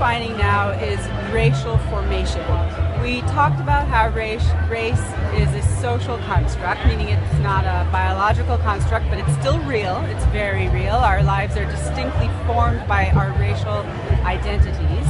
defining now is racial formation. We talked about how race is a social construct, meaning it's not a biological construct, but it's still real. It's very real. Our lives are distinctly formed by our racial identities.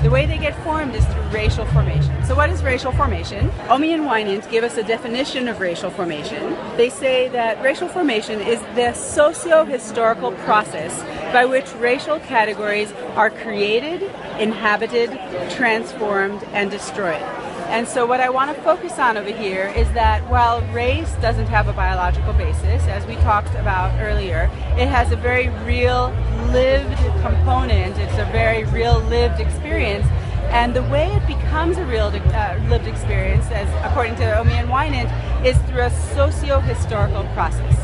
The way they get formed is through racial formation. So what is racial formation? Omi and Winant give us a definition of racial formation. They say that racial formation is the socio-historical process by which racial categories are created, inhabited, transformed, and destroyed. And so what I want to focus on over here is that while race doesn't have a biological basis, as we talked about earlier, it has a very real lived component. It's a very real lived experience. And the way it becomes a real lived experience, as according to Omi and Winant, is through a socio-historical process.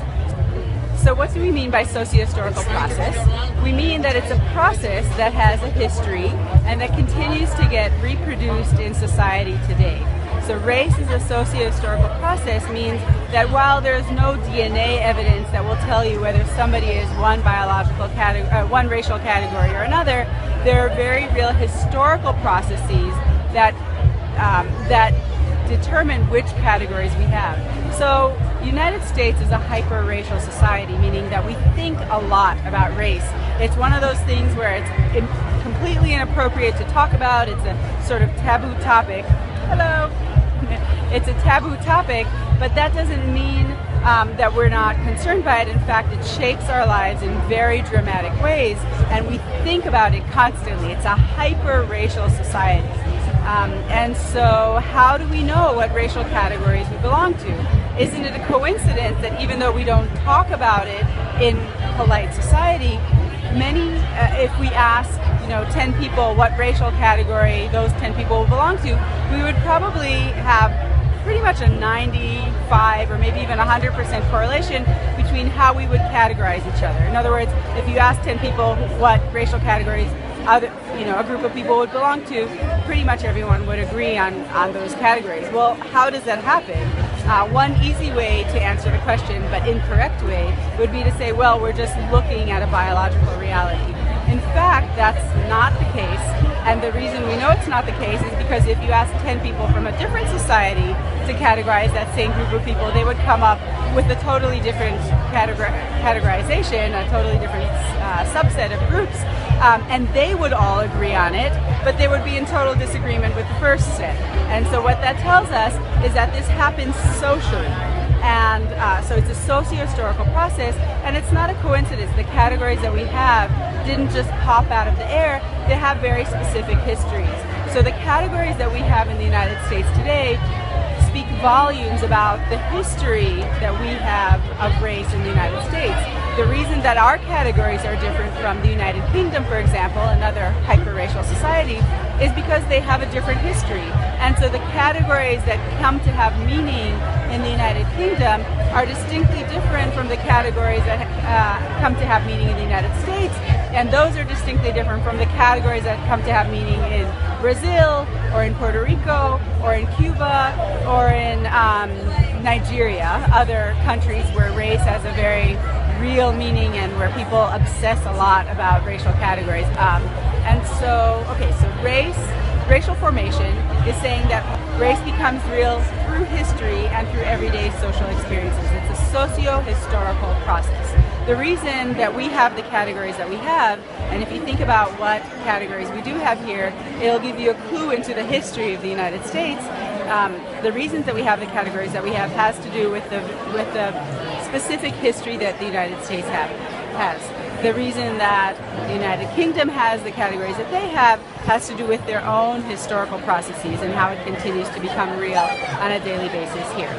So what do we mean by socio-historical process? We mean that it's a process that has a history and that continues to get reproduced in society today. So race as a socio-historical process means that while there's no DNA evidence that will tell you whether somebody is one biological category, one racial category or another, there are very real historical processes that determine which categories we have. So the United States is a hyper-racial society, meaning that we think a lot about race. It's one of those things where it's completely inappropriate to talk about. It's a sort of taboo topic. Hello. It's a taboo topic, but that doesn't mean that we're not concerned by it. In fact, it shapes our lives in very dramatic ways, and we think about it constantly. It's a hyper-racial society. And so how do we know what racial categories we belong to? Isn't it a coincidence that even though we don't talk about it in polite society, if we ask 10 people what racial category those 10 people will belong to, we would probably have pretty much a 95 or maybe even 100% correlation between how we would categorize each other. In other words, if you ask 10 people what racial categories a group of people would belong to, pretty much everyone would agree on those categories. Well, how does that happen? One easy way to answer the question, but incorrect way, would be to say, well, we're just looking at a biological reality. In fact, that's not the case, and the reason we know it's not the case is because if you ask 10 people from a different society to categorize that same group of people, they would come up with a totally different categorization, a totally different subset of groups, and they would all agree on it, but they would be in total disagreement with the first set. And so what that tells us is that this happens socially. And so it's a socio-historical process, and it's not a coincidence. The categories that we have didn't just pop out of the air, they have very specific histories. So the categories that we have in the United States today speak volumes about the history that we have of race in the United States. The reason that our categories are different from the United Kingdom, for example, another hyper-racial society, is because they have a different history. And so the categories that come to have meaning in the United Kingdom are distinctly different from the categories that come to have meaning in the United States, and those are distinctly different from the categories that come to have meaning in Brazil, or in Puerto Rico, or in Cuba, or in Nigeria, other countries where race has a very real meaning and where people obsess a lot about racial categories. Racial formation is saying that race becomes real through history and through everyday social experiences. It's a socio-historical process. The reason that we have the categories that we have, and if you think about what categories we do have here, it'll give you a clue into the history of the United States. The reasons that we have the categories that we have has to do with the specific history that the United States has. The reason that the United Kingdom has the categories that they have has to do with their own historical processes and how it continues to become real on a daily basis here.